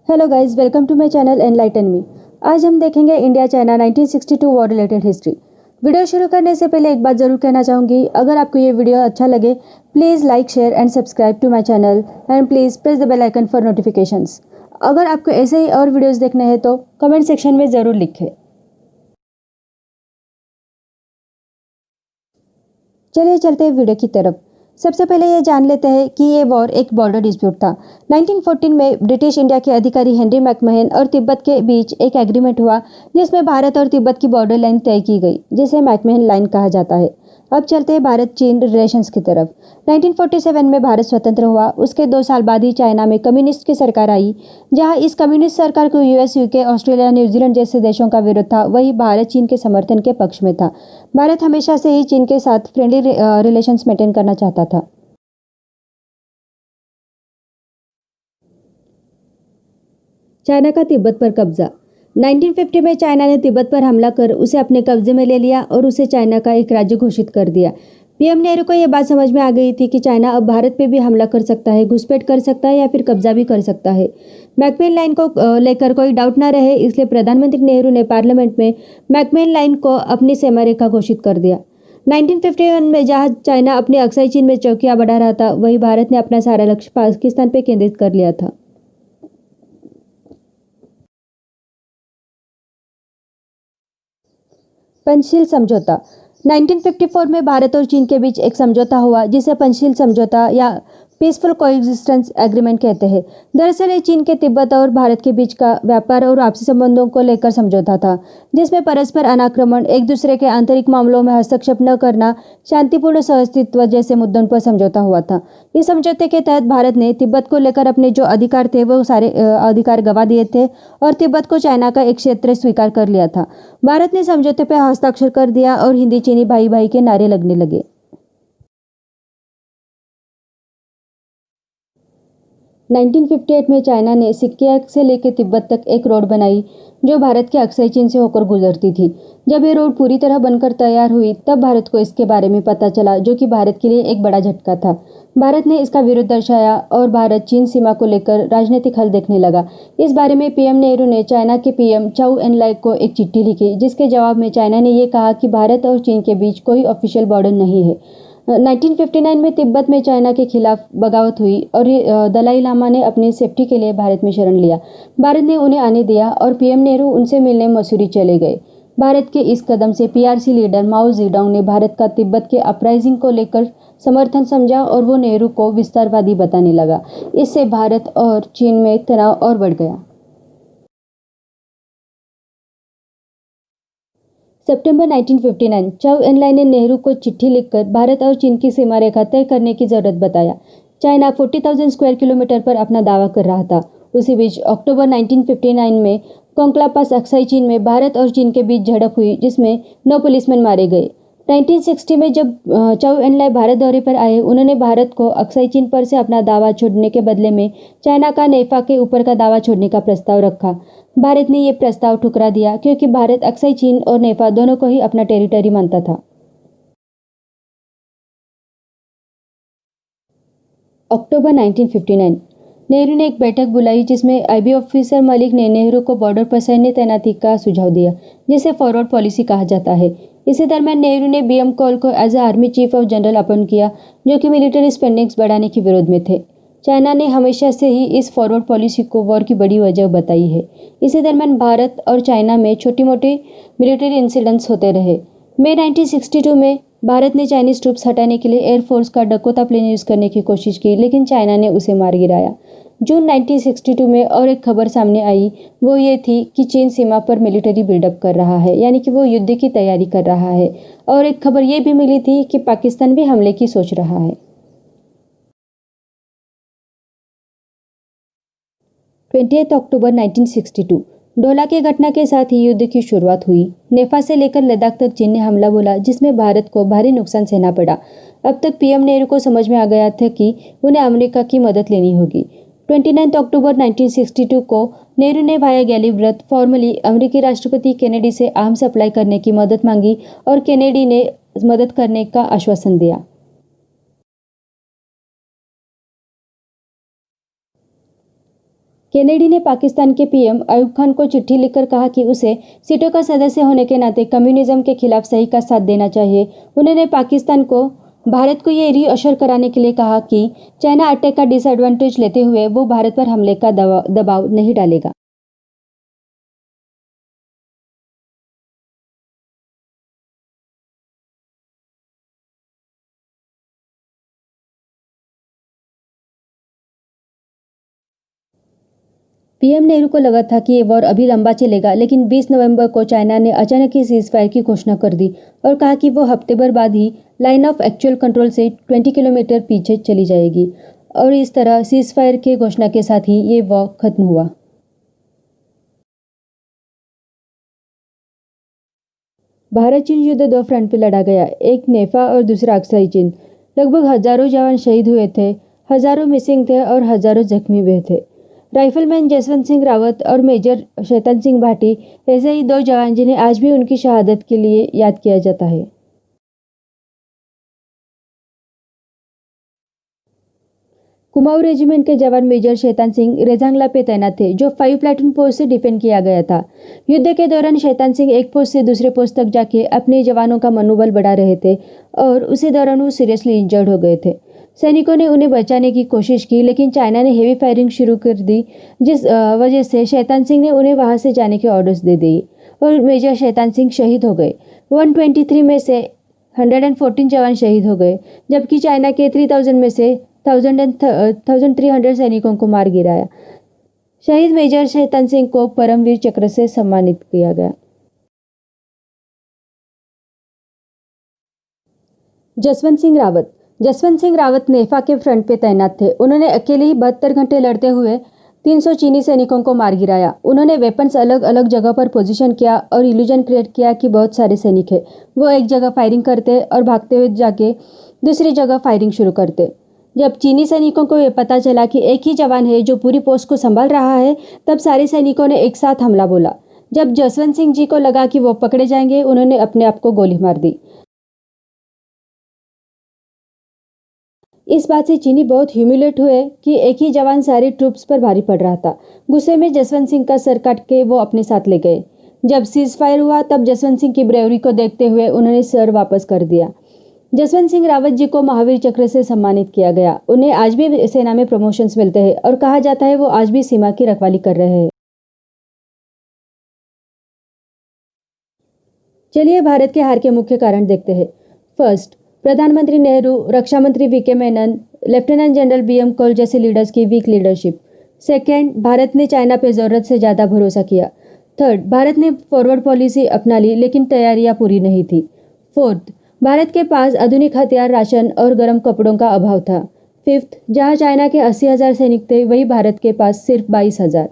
Hello guys, welcome to my channel enlighten me. आज हम देखेंगे India China 1962 war related history. Video शुरू करने से पहले एक बात ज़रूर कहना चाहूँगी, अगर आपको ये वीडियो अच्छा लगे please like share and subscribe to my channel and please press the bell icon for notifications. अगर आपको ऐसे ही और वीडियोज़ देखने हैं तो कमेंट सेक्शन में ज़रूर लिखें। चलिए चलते हैं वीडियो की तरफ। सबसे पहले ये जान लेते हैं कि ये वॉर एक बॉर्डर डिस्प्यूट था। 1914 में ब्रिटिश इंडिया के अधिकारी हेनरी मैकमहन और तिब्बत के बीच एक एग्रीमेंट हुआ जिसमें भारत और तिब्बत की बॉर्डर लाइन तय की गई, जिसे मैकमहन लाइन कहा जाता है। अब चलते हैं भारत चीन रिलेशंस की तरफ। 1947 में भारत स्वतंत्र हुआ। उसके 2 साल बाद ही चाइना में कम्युनिस्ट की सरकार आई। जहां इस कम्युनिस्ट सरकार को यूएस, यूके, ऑस्ट्रेलिया, न्यूजीलैंड जैसे देशों का विरोध था, वही भारत चीन के समर्थन के पक्ष में था। भारत हमेशा से ही चीन के साथ फ्रेंडली रिलेशंस मेंटेन करना चाहता था। चाइना का तिब्बत पर कब्जा। 1950 में चाइना ने तिब्बत पर हमला कर उसे अपने कब्जे में ले लिया और उसे चाइना का एक राज्य घोषित कर दिया। पीएम नेहरू को यह बात समझ में आ गई थी कि चाइना अब भारत पे भी हमला कर सकता है, घुसपैठ कर सकता है या फिर कब्जा भी कर सकता है। मैकमोहन लाइन को लेकर कोई डाउट ना रहे, इसलिए प्रधानमंत्री नेहरू ने पार्लियामेंट में मैकमोहन लाइन को अपनी सीमा रेखा घोषित कर दिया। 1951 में जहां चाइना अपनी अक्साई चीन में चौकियां बढ़ा रहा था, वहीं भारत ने अपना सारा लक्ष्य पाकिस्तान पर केंद्रित कर लिया था। पंचशील समझौता। 1954 में भारत और चीन के बीच एक समझौता हुआ जिसे पंचशील समझौता या पीसफुल कोएग्जिस्टेंस एग्रीमेंट कहते हैं। दरअसल ये चीन के तिब्बत और भारत के बीच का व्यापार और आपसी संबंधों को लेकर समझौता था, जिसमें परस्पर अनाक्रमण, एक दूसरे के आंतरिक मामलों में हस्तक्षेप न करना, शांतिपूर्ण सहअस्तित्व जैसे मुद्दों पर समझौता हुआ था। इस समझौते के तहत भारत ने तिब्बत को लेकर अपने जो अधिकार थे वो सारे अधिकार गंवा दिए थे और तिब्बत को चाइना का एक क्षेत्र स्वीकार कर लिया था। भारत ने समझौते पर हस्ताक्षर कर दिया और हिंदी चीनी भाई भाई के नारे लगने लगे। 1958 में चाइना ने सिक्किया से लेकर तिब्बत तक एक रोड बनाई जो भारत के अक्साई चीन से होकर गुजरती थी। जब ये रोड पूरी तरह बनकर तैयार हुई तब भारत को इसके बारे में पता चला, जो कि भारत के लिए एक बड़ा झटका था। भारत ने इसका विरोध दर्शाया और भारत चीन सीमा को लेकर राजनीतिक हल देखने लगा। इस बारे में पीएम नेहरू ने चाइना के पीएम चाउ एन-लाई को एक चिट्ठी लिखी, जिसके जवाब में चाइना ने यह कहा कि भारत और चीन के बीच कोई ऑफिशियल बॉर्डर नहीं है। 1959 में तिब्बत में चाइना के खिलाफ बगावत हुई और दलाई लामा ने अपनी सेफ्टी के लिए भारत में शरण लिया। भारत ने उन्हें आने दिया और पीएम नेहरू उनसे मिलने मसूरी चले गए। भारत के इस कदम से पीआरसी लीडर माओ जेडोंग ने भारत का तिब्बत के अपराइजिंग को लेकर समर्थन समझा और वो नेहरू को विस्तारवादी बताने लगा। इससे भारत और चीन में तनाव और बढ़ गया। सितंबर 1959 चाउ एन-लाई ने नेहरू को चिट्ठी लिखकर भारत और चीन की सीमा रेखा तय करने की जरूरत बताया। चाइना 40,000 स्क्वायर किलोमीटर पर अपना दावा कर रहा था। उसी बीच अक्टूबर 1959 में कोंकला पास अक्साई चीन में भारत और चीन के बीच झड़प हुई, जिसमें 9 पुलिसमैन मारे गए। 1960 में जब चाउ एन-लाई भारत दौरे पर आए, उन्होंने भारत को अक्साई चीन पर से अपना दावा छोड़ने के बदले में चाइना का नेफा के ऊपर का दावा छोड़ने का प्रस्ताव रखा। भारत ने यह प्रस्ताव ठुकरा दिया क्योंकि भारत अक्साई चीन और नेफा दोनों को ही अपना टेरिटरी मानता था। अक्टूबर 1959 नेहरू ने एक बैठक बुलाई जिसमें आईबी ऑफिसर मलिक ने नेहरू को बॉर्डर पर सैन्य तैनाती का सुझाव दिया, जिसे फॉरवर्ड पॉलिसी कहा जाता है। इसी दरमियान नेहरू ने बीएम कॉल को as army chief of general appoint किया, जो कि मिलिट्री स्पेंडिंग्स बढ़ाने के विरोध में थे। चाइना ने हमेशा से ही इस फॉरवर्ड पॉलिसी को वॉर की बड़ी वजह बताई है। इसी दरमियान भारत और चाइना में छोटी मोटी मिलिट्री इंसिडेंट्स होते रहे। मई 1962 में भारत ने चाइनीज ट्रूप्स हटाने के लिए एयरफोर्स का डकोटा प्लेन यूज करने की कोशिश की, लेकिन चाइना ने उसे मार गिराया। जून 1962 में और एक खबर सामने आई, वो ये थी कि चीन सीमा पर मिलिट्री बिल्डअप कर रहा है, यानी कि वो युद्ध की तैयारी कर रहा है। और एक खबर ये भी मिली थी कि पाकिस्तान भी हमले की सोच रहा है। 28 अक्टूबर 1962 डोला की घटना के साथ ही युद्ध की शुरुआत हुई। नेफा से लेकर लद्दाख तक चीन ने हमला बोला, जिसमें भारत को भारी नुकसान सहना पड़ा। अब तक पीएम नेहरू को समझ में आ गया था कि उन्हें अमेरिका की मदद लेनी होगी। 29 अक्टूबर 1962 को नेहरू ने वाया गैलीव रथ फॉर्मली अमेरिकी राष्ट्रपति केनेडी से आर्म्स सप्लाई करने की मदद मांगी और केनेडी ने मदद करने का आश्वासन दिया। केनेडी ने पाकिस्तान के पीएम अयूब खान को चिट्ठी लिखकर कहा कि उसे सीटों का सदस्य होने के नाते कम्युनिज्म के खिलाफ सही का साथ देना चाहिए। उन्होंने पाकिस्तान को भारत को ये रीअश्योर कराने के लिए कहा कि चाइना अटैक का डिसएडवांटेज लेते हुए वो भारत पर हमले का दबाव नहीं डालेगा। पीएम नेहरू को लगा था कि ये वॉर अभी लंबा चलेगा, लेकिन 20 नवंबर को चाइना ने अचानक ही सीज फायर की घोषणा कर दी और कहा कि वो हफ्ते भर बाद ही लाइन ऑफ एक्चुअल कंट्रोल से 20 किलोमीटर पीछे चली जाएगी और इस तरह सीज फायर की घोषणा के साथ ही ये वॉर खत्म हुआ। भारत चीन युद्ध दो फ्रंट पर लड़ा गया, एक नेफा और दूसरा अक्साई चीन। लगभग हजारों जवान शहीद हुए थे, हजारों मिसिंग थे और हजारों जख्मी हुए थे। राइफलमैन जसवंत सिंह रावत और मेजर शैतान सिंह भाटी ऐसे ही दो जवान जिन्हें आज भी उनकी शहादत के लिए याद किया जाता है। कुमाऊं रेजिमेंट के जवान मेजर शैतान सिंह रेजांगला पे तैनात थे, जो 5 प्लाटून पोस्ट से डिफेंड किया गया था। युद्ध के दौरान शैतान सिंह एक पोस्ट से दूसरे पोस्ट तक जाके अपने जवानों का मनोबल बढ़ा रहे थे और उसी दौरान वो सीरियसली इंजर्ड हो गए थे। सैनिकों ने उन्हें बचाने की कोशिश की, लेकिन चाइना ने हेवी फायरिंग शुरू कर दी, जिस वजह से शैतान सिंह ने उन्हें वहां से जाने के ऑर्डर्स दे दिए और मेजर शैतान सिंह शहीद हो गए। 123 में से 114 जवान शहीद हो गए, जबकि चाइना के 3000 में से 1300 सैनिकों को मार गिराया। शहीद मेजर शैतान सिंह को परमवीर चक्र से सम्मानित किया गया। जसवंत सिंह रावत नेफा के फ्रंट पे तैनात थे। उन्होंने अकेले ही 72 घंटे लड़ते हुए 300 चीनी सैनिकों को मार गिराया। उन्होंने वेपन्स अलग अलग जगह पर पोजीशन किया और इल्यूजन क्रिएट किया कि बहुत सारे सैनिक है। वो एक जगह फायरिंग करते और भागते हुए जाके दूसरी जगह फायरिंग शुरू करते। जब चीनी सैनिकों को यह पता चला कि एक ही जवान है जो पूरी पोस्ट को संभाल रहा है, तब सारे सैनिकों ने एक साथ हमला बोला। जब जसवंत सिंह जी को लगा कि वो पकड़े जाएंगे, उन्होंने अपने आप को गोली मार दी। इस बात से चीनी बहुत ह्यूमिलेट हुए कि एक ही जवान सारे ट्रूप्स पर भारी पड़ रहा था। गुस्से में जसवंत सिंह का सर काट के वो अपने साथ ले गए। जब सीज फायर हुआ, तब जसवंत सिंह की ब्रेवरी को देखते हुए उन्होंने सर वापस कर दिया। जसवंत सिंह रावत जी को महावीर चक्र से सम्मानित किया गया। उन्हें आज भी सेना में प्रमोशंस मिलते हैं और कहा जाता है वो आज भी सीमा की रखवाली कर रहे हैं। चलिए भारत के हार के मुख्य कारण देखते हैं। फर्स्ट, प्रधानमंत्री नेहरू, रक्षा मंत्री V K Menon, lieutenant general B M Kaul जैसे लीडर्स की वीक लीडरशिप। सेकेंड, भारत ने चाइना पर जरूरत से ज़्यादा भरोसा किया। थर्ड, भारत ने फॉरवर्ड पॉलिसी अपना ली, लेकिन तैयारियां पूरी नहीं थी। फोर्थ, भारत के पास आधुनिक हथियार, राशन और गर्म कपड़ों का अभाव था। फिफ्थ, जहां चाइना के 80,000 सैनिक थे, वही भारत के पास सिर्फ 22,000।